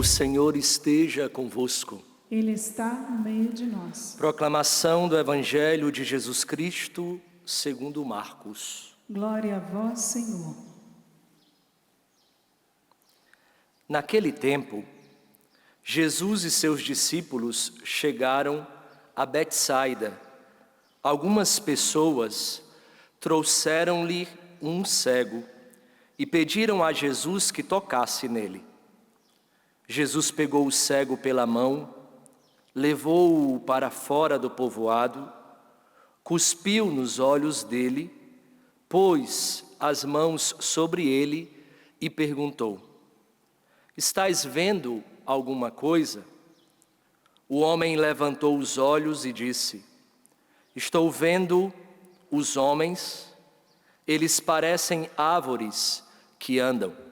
Senhor esteja convosco. Ele está no meio de nós. Proclamação do Evangelho de Jesus Cristo, segundo Marcos. Glória a vós, Senhor. Naquele tempo, Jesus e seus discípulos chegaram a Betsaida. Algumas pessoas trouxeram-lhe um cego e pediram a Jesus que tocasse nele. Jesus pegou o cego pela mão, levou-o para fora do povoado, cuspiu nos olhos dele, pôs as mãos sobre ele e perguntou: "Estás vendo alguma coisa?" O homem levantou os olhos e disse: "Estou vendo os homens, eles parecem árvores que andam."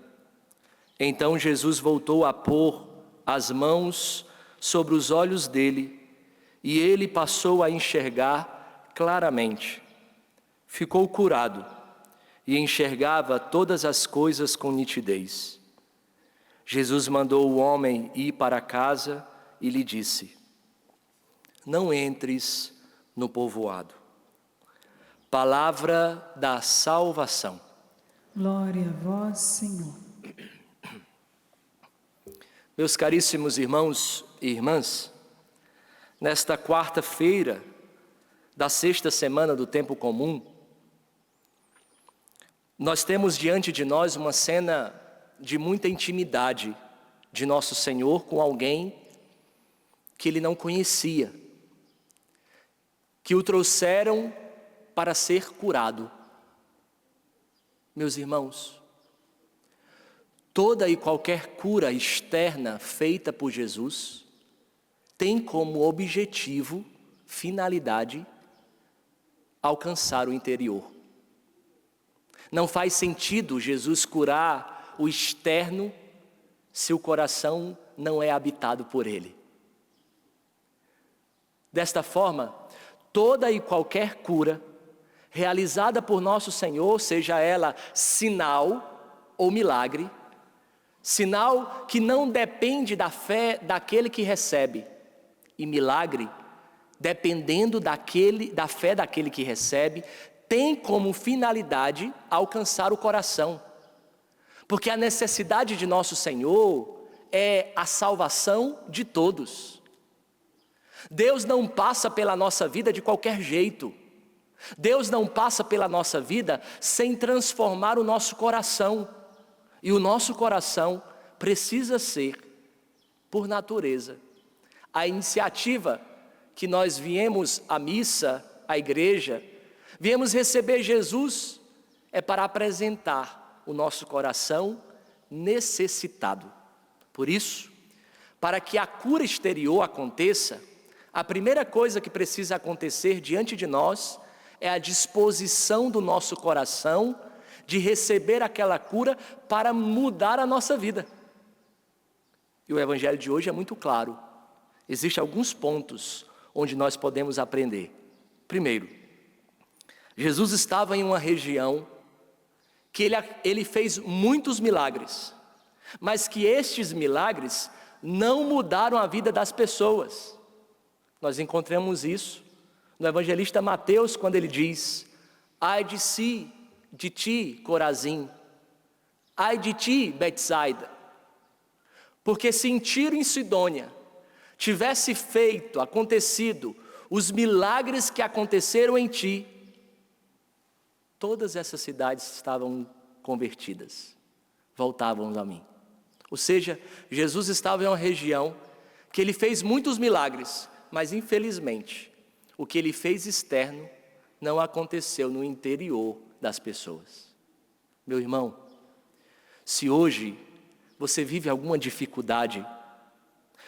Então Jesus voltou a pôr as mãos sobre os olhos dele e ele passou a enxergar claramente. Ficou curado e enxergava todas as coisas com nitidez. Jesus mandou o homem ir para casa e lhe disse: "Não entres no povoado." Palavra da salvação. Glória a vós, Senhor. Meus caríssimos irmãos e irmãs, nesta quarta-feira da sexta semana do tempo comum, nós temos diante de nós uma cena de muita intimidade de nosso Senhor com alguém que ele não conhecia, que o trouxeram para ser curado. Meus irmãos, toda e qualquer cura externa feita por Jesus tem como objetivo, finalidade, alcançar o interior. Não faz sentido Jesus curar o externo se o coração não é habitado por Ele. Desta forma, toda e qualquer cura realizada por nosso Senhor, seja ela sinal ou milagre, sinal que não depende da fé daquele que recebe, e milagre, dependendo da fé daquele que recebe, tem como finalidade alcançar o coração. Porque a necessidade de nosso Senhor é a salvação de todos. Deus não passa pela nossa vida de qualquer jeito. Deus não passa pela nossa vida sem transformar o nosso coração. E o nosso coração precisa ser, por natureza, a iniciativa que nós viemos à missa, à igreja, viemos receber Jesus, é para apresentar o nosso coração necessitado. Por isso, para que a cura exterior aconteça, a primeira coisa que precisa acontecer diante de nós é a disposição do nosso coração de receber aquela cura para mudar a nossa vida. E o Evangelho de hoje é muito claro. Existem alguns pontos onde nós podemos aprender. Primeiro, Jesus estava em uma região que ele fez muitos milagres, mas que estes milagres não mudaram a vida das pessoas. Nós encontramos isso no evangelista Mateus, quando ele diz: "Ai de ti, Corazim, ai de ti, Betsaida, porque se em Tiro e em Sidônia tivesse acontecido os milagres que aconteceram em ti, todas essas cidades estavam convertidas, voltavam a mim." Ou seja, Jesus estava em uma região que ele fez muitos milagres, mas infelizmente, o que ele fez externo não aconteceu no interior das pessoas. Meu irmão, se hoje você vive alguma dificuldade,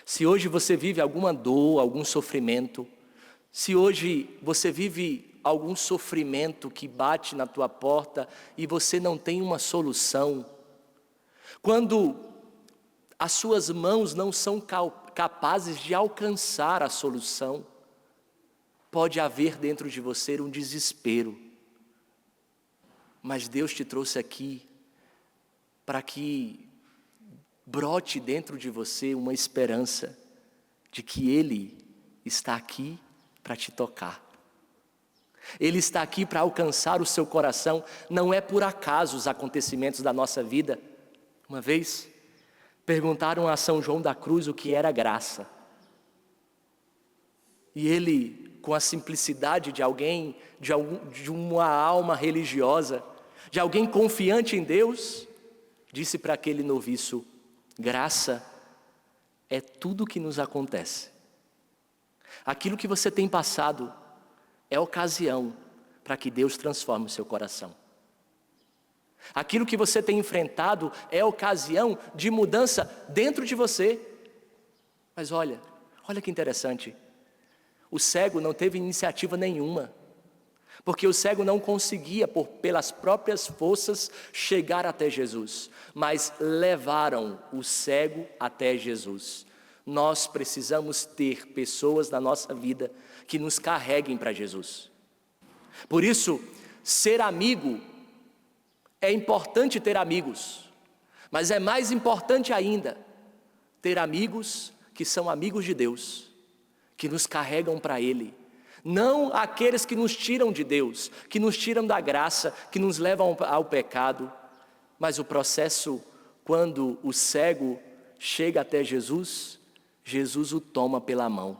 se hoje você vive alguma dor, algum sofrimento, se hoje você vive algum sofrimento que bate na tua porta e você não tem uma solução, quando as suas mãos não são capazes de alcançar a solução, pode haver dentro de você um desespero. Mas Deus te trouxe aqui para que brote dentro de você uma esperança de que Ele está aqui para te tocar. Ele está aqui para alcançar o seu coração. Não é por acaso os acontecimentos da nossa vida. Uma vez, perguntaram a São João da Cruz o que era graça. E ele, com a simplicidade de alguém, de uma alma religiosa, de alguém confiante em Deus, disse para aquele noviço: graça é tudo que nos acontece. Aquilo que você tem passado é ocasião para que Deus transforme o seu coração. Aquilo que você tem enfrentado é ocasião de mudança dentro de você. Mas olha que interessante. O cego não teve iniciativa nenhuma, porque o cego não conseguia, pelas próprias forças, chegar até Jesus, mas levaram o cego até Jesus. Nós precisamos ter pessoas na nossa vida que nos carreguem para Jesus. Por isso, ser amigo, é importante ter amigos, mas é mais importante ainda ter amigos que são amigos de Deus, que nos carregam para Ele. Não aqueles que nos tiram de Deus, que nos tiram da graça, que nos levam ao pecado. Mas o processo, quando o cego chega até Jesus, Jesus o toma pela mão.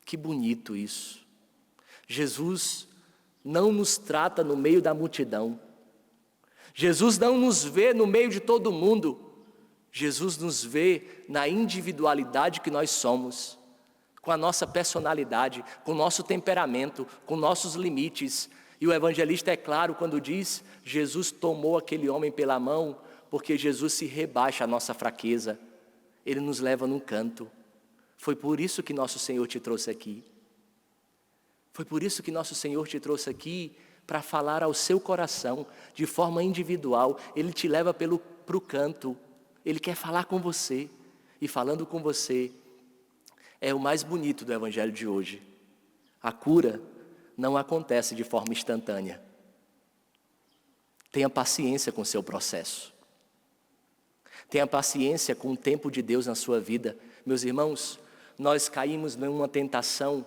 Que bonito isso. Jesus não nos trata no meio da multidão. Jesus não nos vê no meio de todo mundo. Jesus nos vê na individualidade que nós somos, com a nossa personalidade, com o nosso temperamento, com nossos limites. E o evangelista é claro quando diz: Jesus tomou aquele homem pela mão, porque Jesus se rebaixa à nossa fraqueza. Ele nos leva num canto. Foi por isso que nosso Senhor te trouxe aqui. Foi por isso que nosso Senhor te trouxe aqui, para falar ao seu coração, de forma individual. Ele te leva para o canto. Ele quer falar com você. E falando com você, é o mais bonito do evangelho de hoje. A cura não acontece de forma instantânea. Tenha paciência com o seu processo. Tenha paciência com o tempo de Deus na sua vida. Meus irmãos, nós caímos numa tentação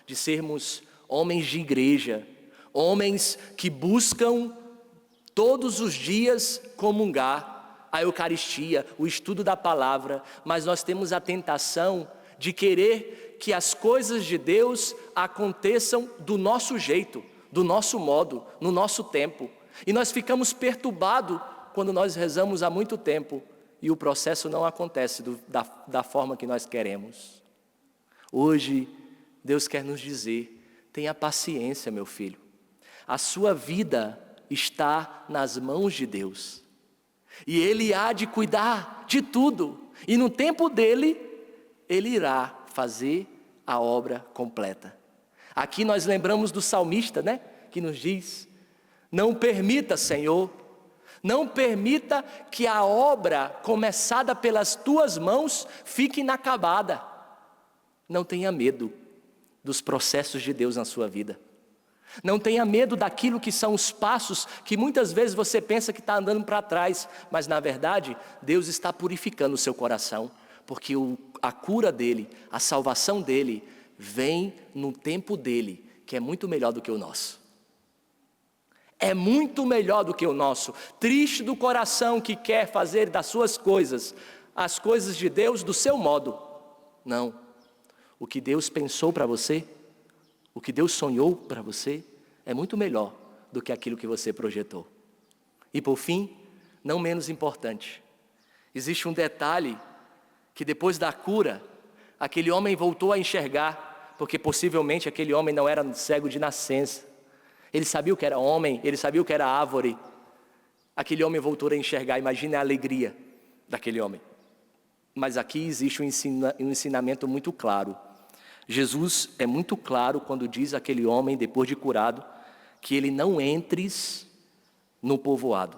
de sermos homens de igreja, homens que buscam todos os dias comungar, a Eucaristia, o estudo da palavra, mas nós temos a tentação de querer que as coisas de Deus aconteçam do nosso jeito, do nosso modo, no nosso tempo. E nós ficamos perturbados quando nós rezamos há muito tempo e o processo não acontece da forma que nós queremos. Hoje, Deus quer nos dizer: tenha paciência, meu filho. A sua vida está nas mãos de Deus. E Ele há de cuidar de tudo. E no tempo dEle, Ele irá fazer a obra completa. Aqui nós lembramos do salmista, né? Que nos diz: não permita, Senhor, não permita que a obra começada pelas tuas mãos fique inacabada. Não tenha medo dos processos de Deus na sua vida. Não tenha medo daquilo que são os passos que muitas vezes você pensa que está andando para trás, mas na verdade Deus está purificando o seu coração, porque a cura dEle, a salvação dEle vem no tempo dEle, que é muito melhor do que o nosso. É muito melhor do que o nosso. Triste do coração que quer fazer das suas coisas, as coisas de Deus do seu modo. Não. O que Deus pensou para você, o que Deus sonhou para você, é muito melhor do que aquilo que você projetou. E por fim, não menos importante, existe um detalhe que depois da cura, aquele homem voltou a enxergar, porque possivelmente aquele homem não era cego de nascença. Ele sabia o que era homem, ele sabia o que era árvore. Aquele homem voltou a enxergar. Imagine a alegria daquele homem. Mas aqui existe um ensinamento muito claro. Jesus é muito claro quando diz àquele homem, depois de curado, que ele não entres no povoado.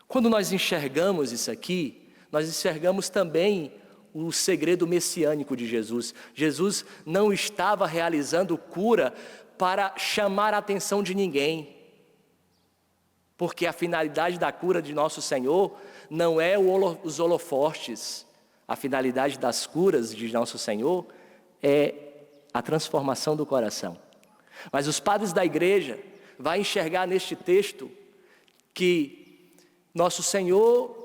Quando nós enxergamos isso aqui, nós enxergamos também o segredo messiânico de Jesus. Jesus não estava realizando cura para chamar a atenção de ninguém. Porque a finalidade da cura de nosso Senhor não é os holofotes. A finalidade das curas de nosso Senhor é a transformação do coração. Mas os padres da igreja vão enxergar neste texto que nosso Senhor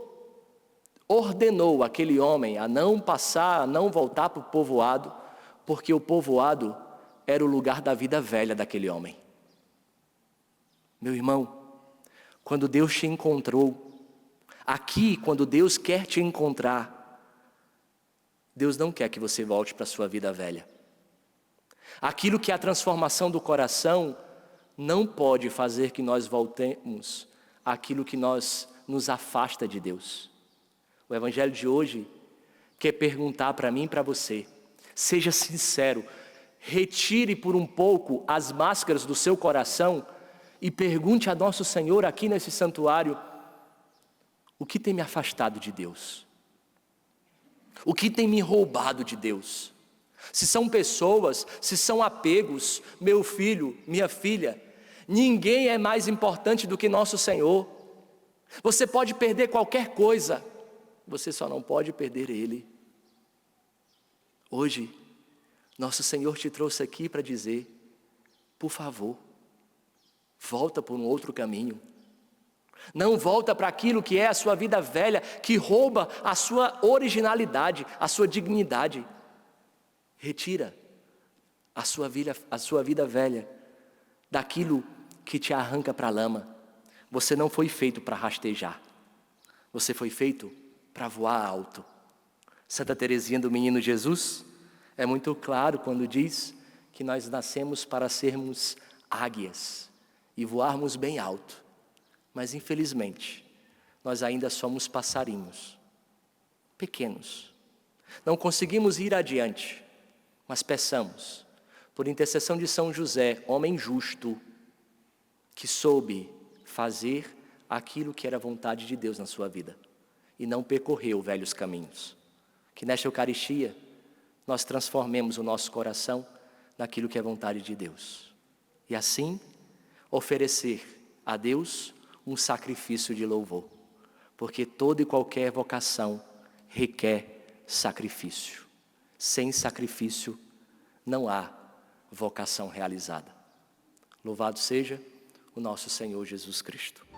ordenou aquele homem a não passar, a não voltar para o povoado, porque o povoado era o lugar da vida velha daquele homem. Meu irmão, quando Deus te encontrou, aqui, quando Deus quer te encontrar, Deus não quer que você volte para a sua vida velha. Aquilo que é a transformação do coração não pode fazer que nós voltemos àquilo que nos afasta de Deus. O evangelho de hoje quer perguntar para mim e para você, seja sincero, retire por um pouco as máscaras do seu coração e pergunte a nosso Senhor aqui nesse santuário, o que tem me afastado de Deus? O que tem me roubado de Deus? Se são pessoas, se são apegos, meu filho, minha filha, ninguém é mais importante do que nosso Senhor. Você pode perder qualquer coisa, você só não pode perder Ele. Hoje, nosso Senhor te trouxe aqui para dizer, por favor, volta por um outro caminho. Não volta para aquilo que é a sua vida velha, que rouba a sua originalidade, a sua dignidade. Retira a sua vida velha daquilo que te arranca para a lama. Você não foi feito para rastejar. Você foi feito para voar alto. Santa Teresinha do Menino Jesus é muito claro quando diz que nós nascemos para sermos águias e voarmos bem alto. Mas infelizmente, nós ainda somos passarinhos, pequenos. Não conseguimos ir adiante, mas peçamos, por intercessão de São José, homem justo, que soube fazer aquilo que era vontade de Deus na sua vida e não percorreu velhos caminhos. Que nesta Eucaristia nós transformemos o nosso coração naquilo que é vontade de Deus. E assim, oferecer a Deus um sacrifício de louvor. Porque toda e qualquer vocação requer sacrifício. Sem sacrifício não há vocação realizada. Louvado seja o nosso Senhor Jesus Cristo.